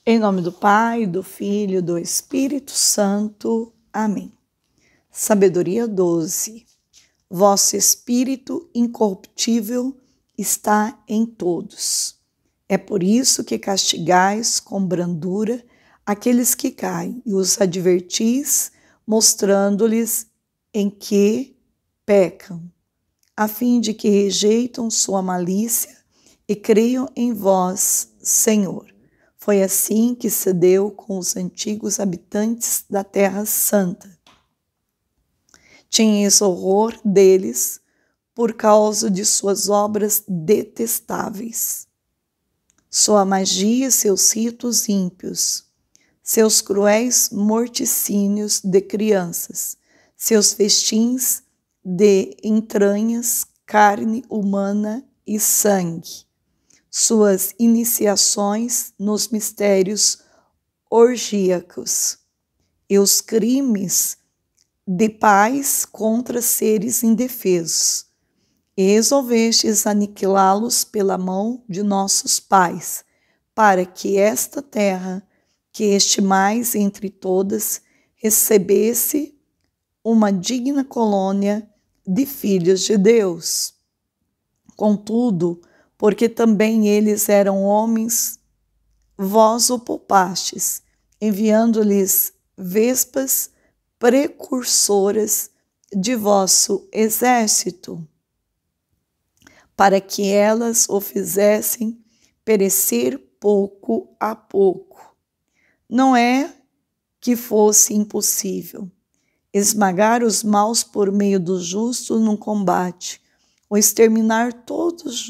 Em nome do Pai, do Filho e do Espírito Santo. Amém. Sabedoria 12. Vosso Espírito incorruptível está em todos. É por isso que castigais com brandura aqueles que caem e os advertis, mostrando-lhes em que pecam, a fim de que rejeitam sua malícia e creiam em vós, Senhor. Foi assim que se deu com os antigos habitantes da Terra Santa. Tinhais horror deles por causa de suas obras detestáveis, sua magia e seus ritos ímpios, seus cruéis morticínios de crianças, seus festins de entranhas, carne humana e sangue, suas iniciações nos mistérios orgíacos e os crimes de pais contra seres indefesos, e resolvestes aniquilá-los pela mão de nossos pais, para que esta terra, que estimais entre todas, recebesse uma digna colônia de filhos de Deus. Contudo, porque também eles eram homens, vós o poupastes, enviando-lhes vespas precursoras de vosso exército, para que elas o fizessem perecer pouco a pouco. Não é que fosse impossível esmagar os maus por meio do justo num combate, ou exterminar todos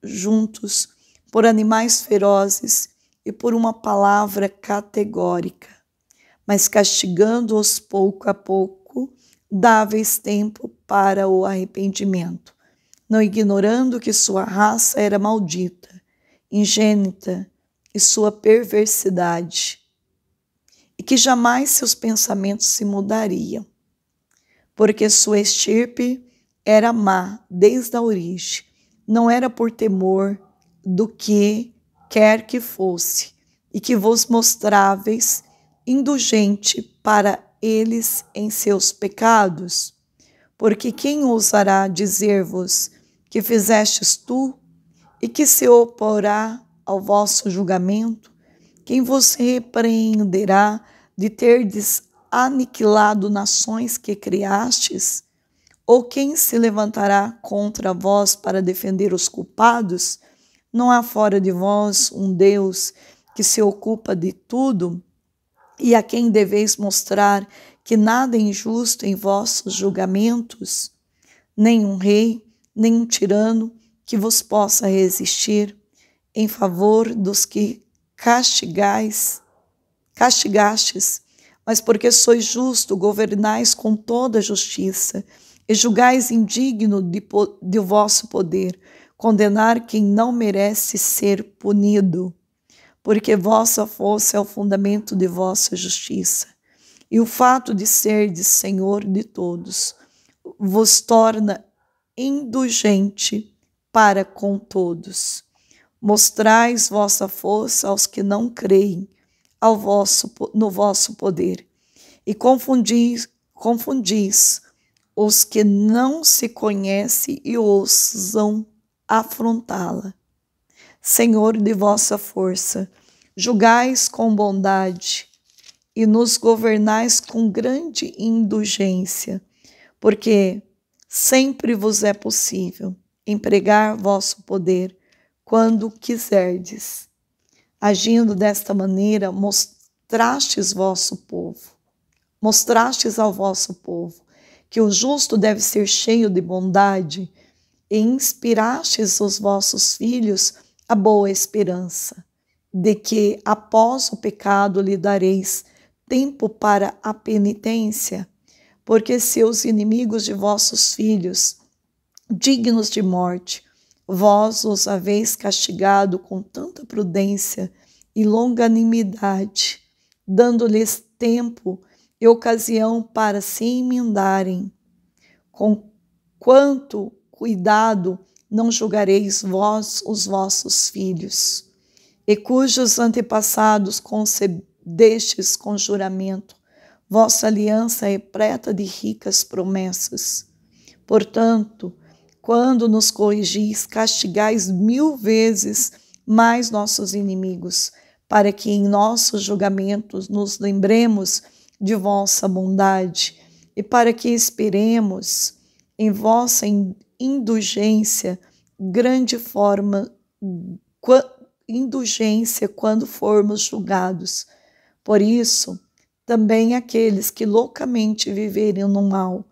juntos por animais ferozes e por uma palavra categórica, mas castigando-os pouco a pouco, dáveis tempo para o arrependimento, não ignorando que sua raça era maldita, ingênita e sua perversidade, e que jamais seus pensamentos se mudariam, porque sua estirpe era má desde a origem, não era por temor do que quer que fosse, e que vos mostráveis indulgente para eles em seus pecados, porque quem ousará dizer-vos que fizestes tu, e que se oporá ao vosso julgamento? Quem vos repreenderá de terdes aniquilado nações que criastes? Ou quem se levantará contra vós para defender os culpados? Não há fora de vós um Deus que se ocupa de tudo, e a quem deveis mostrar que nada é injusto em vossos julgamentos? Nem um rei, nem um tirano que vos possa resistir em favor dos que castigastes, mas porque sois justo, governais com toda justiça, e julgais indigno de vosso poder, condenar quem não merece ser punido, porque vossa força é o fundamento de vossa justiça, e o fato de serdes Senhor de todos vos torna indulgente para com todos. Mostrais vossa força aos que não creem no vosso poder, e confundis os que não se conhecem e ousam afrontá-la. Senhor de vossa força, julgais com bondade e nos governais com grande indulgência, porque sempre vos é possível empregar vosso poder quando quiserdes. Agindo desta maneira, mostrastes ao vosso povo que o justo deve ser cheio de bondade, e inspirastes os vossos filhos a boa esperança, de que após o pecado lhe dareis tempo para a penitência, porque seus inimigos de vossos filhos, dignos de morte, vós os haveis castigado com tanta prudência e longanimidade, dando-lhes tempo e ocasião para se emendarem. Com quanto cuidado não julgareis vós os vossos filhos, e cujos antepassados concedestes com juramento. Vossa aliança é repleta de ricas promessas. Portanto, quando nos corrigis, castigais 1000 vezes mais nossos inimigos, para que em nossos julgamentos nos lembremos de vossa bondade e para que esperemos em vossa indulgência, indulgência quando formos julgados. Por isso, também aqueles que loucamente viverem no mal,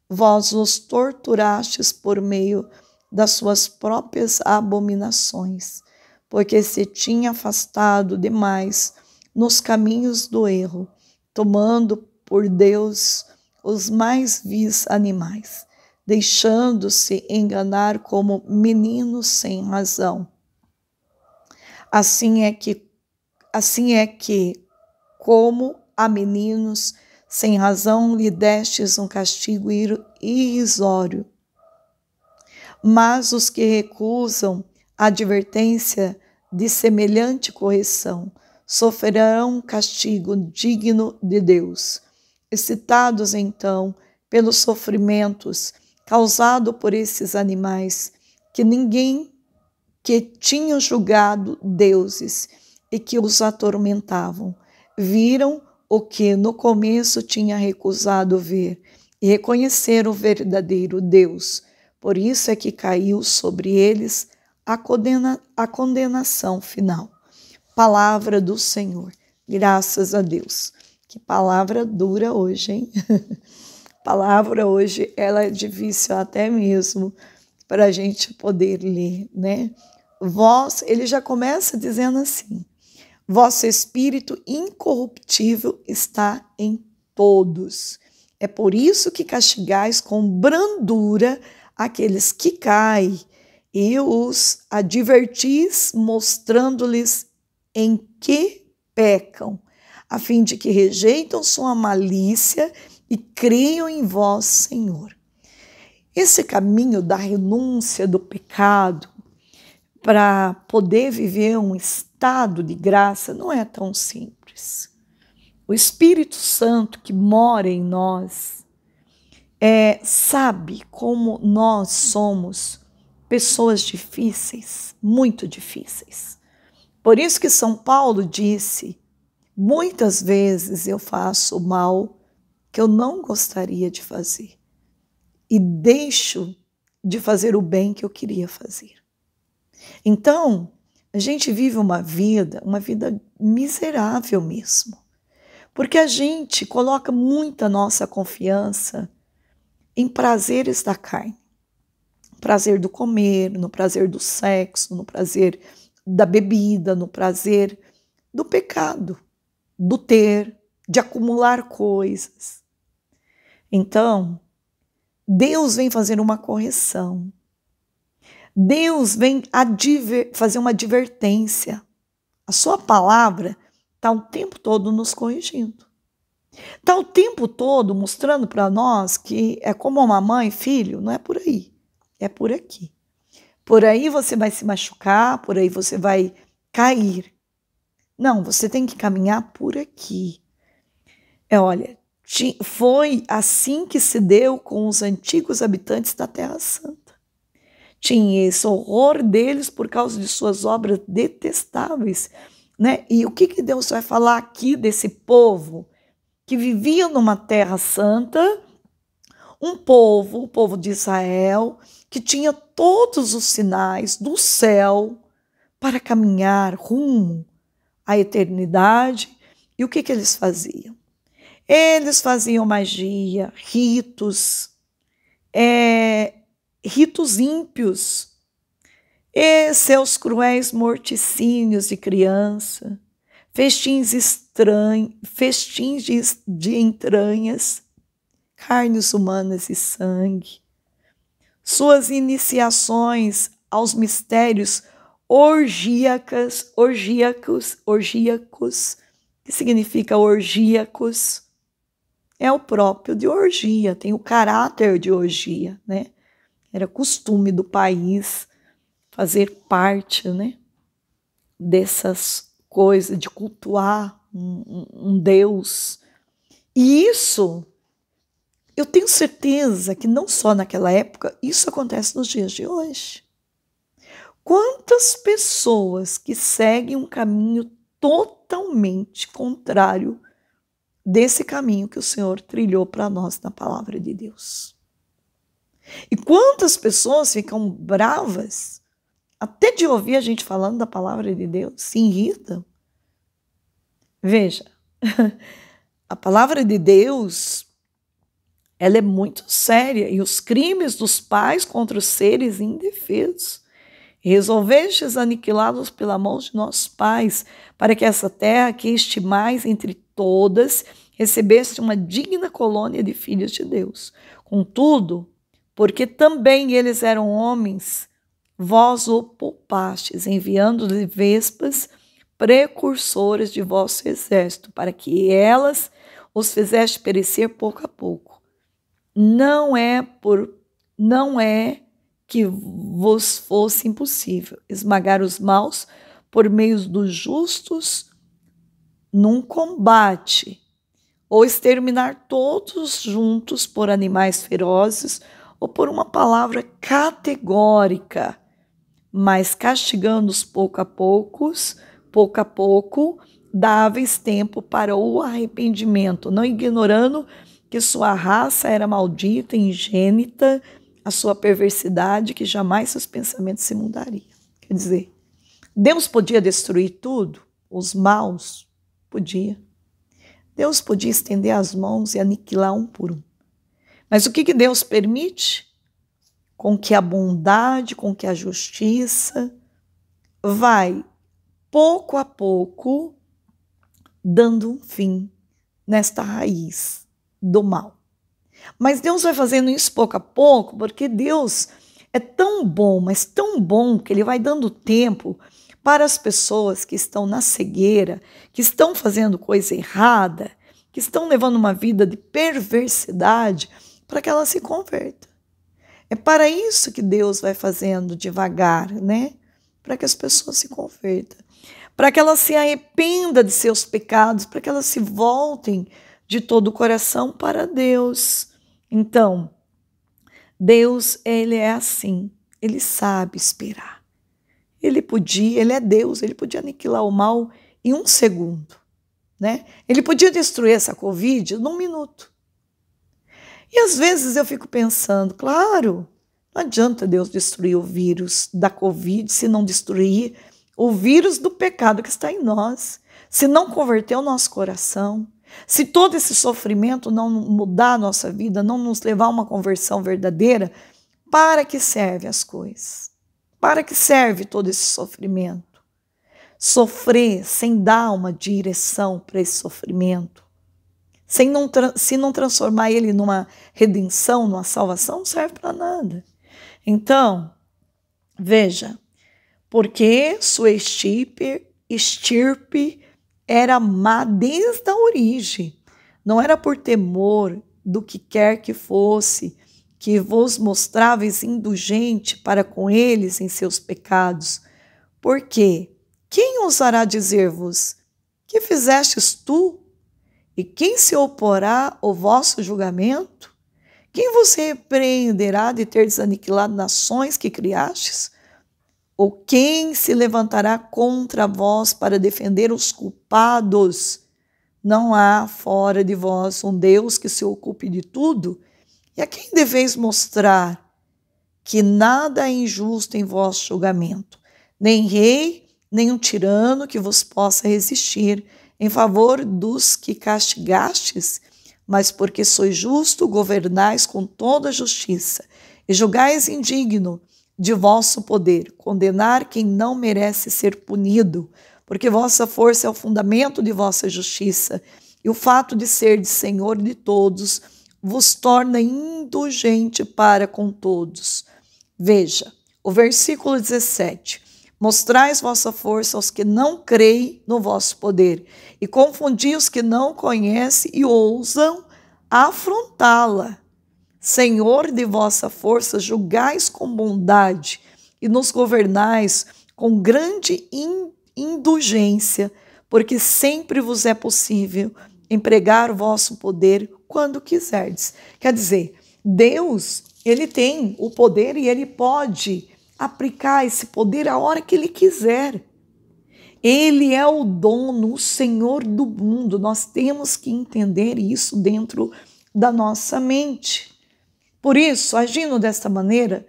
vós os torturastes por meio das suas próprias abominações, porque se tinha afastado demais nos caminhos do erro, tomando por Deus os mais vis animais, deixando-se enganar como meninos sem razão. Assim é que, como a meninos sem razão, lhe destes um castigo irrisório. Mas os que recusam a advertência de semelhante correção sofrerão um castigo digno de Deus. Excitados, então, pelos sofrimentos causados por esses animais, que tinham julgado deuses e que os atormentavam, viram o que no começo tinha recusado ver e reconheceram o verdadeiro Deus. Por isso é que caiu sobre eles a condenação final. Palavra do Senhor. Graças a Deus. Que palavra dura hoje, hein? Palavra hoje, ela é difícil até mesmo para a gente poder ler, né? Ele já começa dizendo assim: vosso espírito incorruptível está em todos. É por isso que castigais com brandura aqueles que caem e os advertis, mostrando-lhes em que pecam, a fim de que rejeitam sua malícia e creiam em vós, Senhor. Esse caminho da renúncia do pecado para poder viver um estado de graça não é tão simples. O Espírito Santo que mora em nós sabe como nós somos pessoas difíceis, muito difíceis. Por isso que São Paulo disse: muitas vezes eu faço o mal que eu não gostaria de fazer e deixo de fazer o bem que eu queria fazer. Então, a gente vive uma vida miserável mesmo, porque a gente coloca muita nossa confiança em prazeres da carne, no prazer do comer, no prazer do sexo, no prazer da bebida, no prazer do pecado, do ter, de acumular coisas. Então, Deus vem fazer uma correção. Deus vem fazer uma advertência. A sua palavra está o tempo todo nos corrigindo. Está o tempo todo mostrando para nós que é como uma mãe, filho, não é por aí, é por aqui. Por aí você vai se machucar, por aí você vai cair. Não, você tem que caminhar por aqui. Olha, foi assim que se deu com os antigos habitantes da Terra Santa. Tinha esse horror deles por causa de suas obras detestáveis, né? E o que Deus vai falar aqui desse povo que vivia numa Terra Santa, o povo de Israel, que tinha todos os sinais do céu para caminhar rumo à eternidade. E o que eles faziam? Eles faziam magia, ritos ímpios, e seus cruéis morticínios de criança, festins estranhos, festins de entranhas, carnes humanas e sangue, suas iniciações aos mistérios orgíacos, que significa orgíacos, é o próprio de orgia, tem o caráter de orgia, né? Era costume do país fazer parte, né? dessas coisas, de cultuar um Deus. E isso, eu tenho certeza que não só naquela época, isso acontece nos dias de hoje. Quantas pessoas que seguem um caminho totalmente contrário desse caminho que o Senhor trilhou para nós na palavra de Deus. E quantas pessoas ficam bravas, até de ouvir a gente falando da palavra de Deus, se irritam. Veja, a palavra de Deus, ela é muito séria, e os crimes dos pais contra os seres indefesos, resolvestes aniquilá-los pela mão de nossos pais, para que essa terra que estimais entre todas recebesse uma digna colônia de filhos de Deus. Contudo, porque também eles eram homens, vós o poupastes, enviando-lhe vespas, precursoras de vosso exército, para que elas os fizeste perecer pouco a pouco. Não é que vos fosse impossível esmagar os maus por meio dos justos num combate, ou exterminar todos juntos por animais ferozes, ou por uma palavra categórica, mas castigando-os pouco a pouco, dáveis tempo para o arrependimento, não ignorando que sua raça era maldita, ingênita, a sua perversidade, que jamais seus pensamentos se mudariam. Quer dizer, Deus podia destruir tudo, os maus, podia. Deus podia estender as mãos e aniquilar um por um. Mas o que Deus permite? Com que a bondade, com que a justiça vai, pouco a pouco, dando um fim nesta raiz do mal. Mas Deus vai fazendo isso pouco a pouco, porque Deus é tão bom, mas tão bom, que Ele vai dando tempo para as pessoas que estão na cegueira, que estão fazendo coisa errada, que estão levando uma vida de perversidade, para que elas se convertam. É para isso que Deus vai fazendo devagar, né? Para que as pessoas se convertam, para que elas se arrependam de seus pecados, para que elas se voltem de todo o coração para Deus. Então, Deus, Ele é assim, Ele sabe esperar. Ele é Deus, Ele podia aniquilar o mal em 1 segundo, né? Ele podia destruir essa Covid num minuto. E às vezes eu fico pensando, claro, não adianta Deus destruir o vírus da Covid se não destruir o vírus do pecado que está em nós, se não converter o nosso coração. Se todo esse sofrimento não mudar a nossa vida, não nos levar a uma conversão verdadeira, para que serve as coisas? Para que serve todo esse sofrimento? Sofrer sem dar uma direção para esse sofrimento, se não transformar ele numa redenção, numa salvação, não serve para nada. Então, veja, porque sua estirpe era má desde a origem. Não era por temor do que quer que fosse, que vos mostráveis indulgente para com eles em seus pecados. Porque quem ousará dizer-vos, que fizestes tu? E quem se oporá ao vosso julgamento? Quem vos repreenderá de teres aniquilado nações que criastes? Ou quem se levantará contra vós para defender os culpados? Não há fora de vós um Deus que se ocupe de tudo? E a quem deveis mostrar que nada é injusto em vosso julgamento? Nem rei, nem um tirano que vos possa resistir em favor dos que castigastes, mas porque sois justo, governais com toda a justiça, e julgais indigno de vosso poder, condenar quem não merece ser punido, porque vossa força é o fundamento de vossa justiça, e o fato de ser de Senhor de todos vos torna indulgente para com todos. Veja, o versículo 17. Mostrais vossa força aos que não creem no vosso poder, e confundi os que não conhecem e ousam afrontá-la. Senhor de vossa força, julgais com bondade, e nos governais com grande indulgência, porque sempre vos é possível empregar o vosso poder quando quiserdes. Quer dizer, Deus, ele tem o poder e ele pode aplicar esse poder a hora que ele quiser. Ele é o dono, o Senhor do mundo. Nós temos que entender isso dentro da nossa mente. Por isso, agindo desta maneira,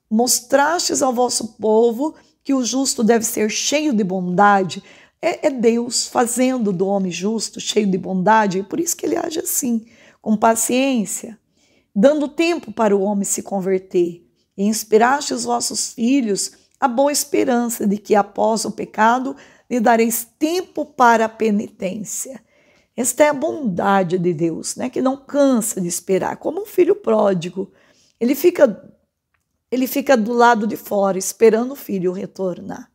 mostrastes ao vosso povo que o justo deve ser cheio de bondade. É Deus fazendo do homem justo, cheio de bondade, e por isso que ele age assim, com paciência, dando tempo para o homem se converter. E inspiraste os vossos filhos a boa esperança de que após o pecado lhe dareis tempo para a penitência. Esta é a bondade de Deus, né? Que não cansa de esperar, como um filho pródigo. Ele fica do lado de fora, esperando o filho retornar.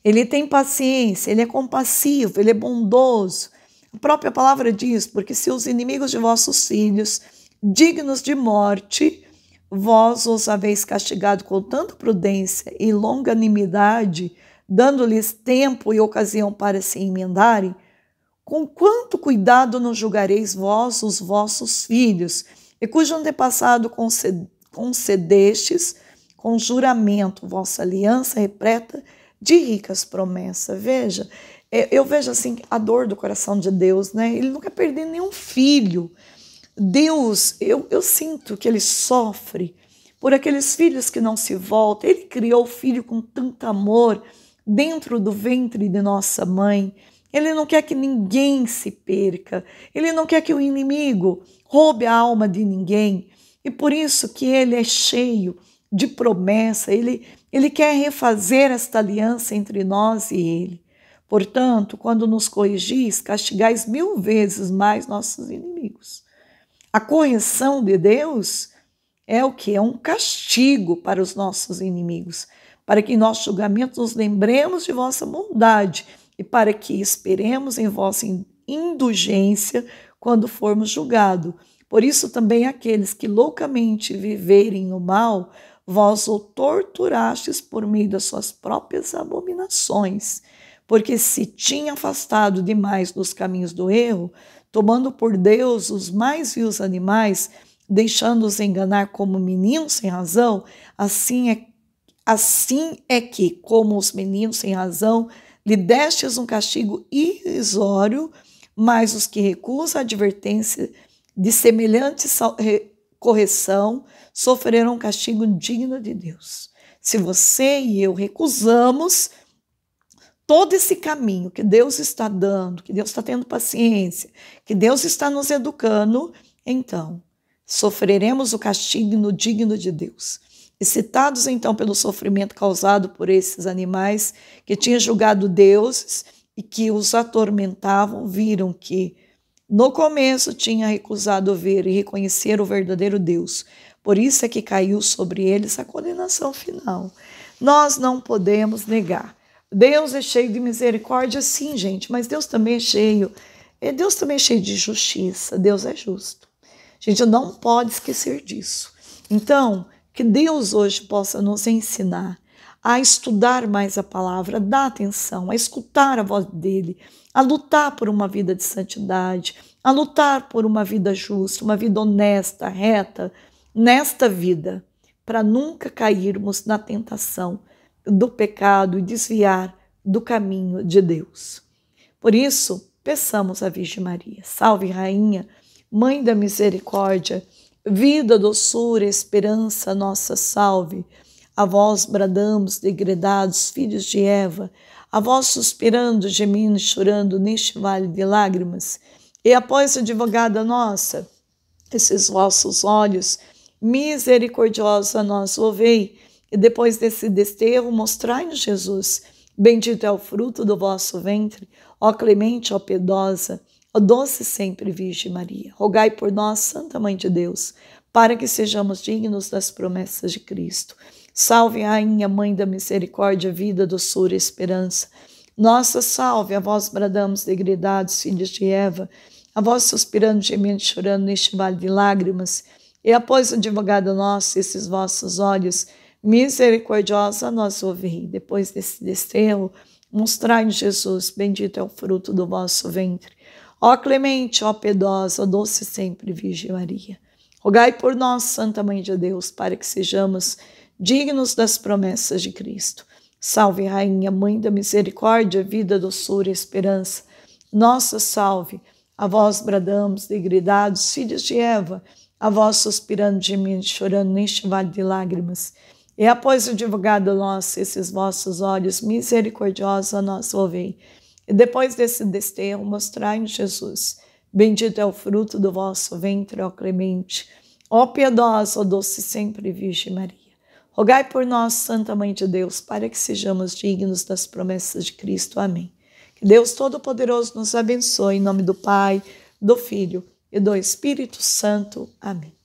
Ele tem paciência, ele é compassivo, ele é bondoso. A própria palavra diz, porque se os inimigos de vossos filhos, dignos de morte, vós os haveis castigado com tanta prudência e longanimidade, dando-lhes tempo e ocasião para se emendarem, com quanto cuidado não julgareis vós os vossos filhos, e cujo antepassado concedestes com juramento vossa aliança repleta de ricas promessas. Veja, eu vejo assim a dor do coração de Deus, né? Ele não quer perder nenhum filho. Deus, eu sinto que ele sofre por aqueles filhos que não se voltam. Ele criou o filho com tanto amor dentro do ventre de nossa mãe. Ele não quer que ninguém se perca. Ele não quer que o inimigo roube a alma de ninguém. E por isso que ele é cheio de promessa. Ele quer refazer esta aliança entre nós e ele. Portanto, quando nos corrigis, castigais 1000 vezes mais nossos inimigos. A correção de Deus é o que? É um castigo para os nossos inimigos, para que em nosso julgamento nos lembremos de vossa bondade e para que esperemos em vossa indulgência quando formos julgados. Por isso também aqueles que loucamente viverem no mal, vós o torturastes por meio das suas próprias abominações, porque se tinha afastado demais dos caminhos do erro, tomando por Deus os mais vios animais, deixando-os enganar como meninos sem razão, assim é que, como os meninos sem razão, lhe destes um castigo irrisório, mas os que recusam a advertência de semelhante correção sofrerão um castigo digno de Deus. Se você e eu recusamos todo esse caminho que Deus está dando, que Deus está tendo paciência, que Deus está nos educando, então sofreremos o castigo digno de Deus. Excitados então pelo sofrimento causado por esses animais que tinham julgado deuses e que os atormentavam, viram que no começo tinha recusado ver e reconhecer o verdadeiro Deus. Por isso é que caiu sobre eles a condenação final. Nós não podemos negar. Deus é cheio de misericórdia, sim, gente, mas Deus também é cheio de justiça. Deus é justo. A gente não pode esquecer disso. Então, que Deus hoje possa nos ensinar a estudar mais a palavra, a dar atenção, a escutar a voz dele, a lutar por uma vida de santidade, a lutar por uma vida justa, uma vida honesta, reta, nesta vida, para nunca cairmos na tentação do pecado e desviar do caminho de Deus. Por isso, peçamos à Virgem Maria, salve Rainha, Mãe da Misericórdia, vida, doçura, esperança, nossa salve. A vós bradamos, degredados, filhos de Eva, a vós suspirando, gemendo e chorando neste vale de lágrimas. E após a advogada nossa, esses vossos olhos, misericordiosa nós ouvei, e depois desse desterro mostrai-nos Jesus. Bendito é o fruto do vosso ventre, ó clemente, ó piedosa, ó doce sempre Virgem Maria. Rogai por nós, Santa Mãe de Deus, para que sejamos dignos das promessas de Cristo. Salve, Rainha, Mãe da Misericórdia, vida, doçura e esperança. Nossa salve, a vós bradamos, degredados, filhos de Eva, a vós suspirando, gemendo e chorando neste vale de lágrimas. E após o advogado nosso, esses vossos olhos, misericordiosa nós ouvei. Depois desse desterro, Mostrai-nos, Jesus, bendito é o fruto do vosso ventre. Ó clemente, ó piedosa, ó doce sempre Virgem Maria. Rogai por nós, Santa Mãe de Deus, para que sejamos dignos das promessas de Cristo. Salve, Rainha, Mãe da Misericórdia, vida, doçura e esperança. Nossa salve, a vós bradamos, degredados, filhos de Eva, a vós suspirando, gemendo, chorando neste vale de lágrimas. E após o divulgado nosso, esses vossos olhos misericordiosos a nós ouvei. E depois desse desterro, mostrai-nos, Jesus. Bendito é o fruto do vosso ventre, ó clemente, ó piedosa, ó doce sempre Virgem Maria. Rogai por nós, Santa Mãe de Deus, para que sejamos dignos das promessas de Cristo. Amém. Que Deus Todo-Poderoso nos abençoe, em nome do Pai, do Filho e do Espírito Santo. Amém.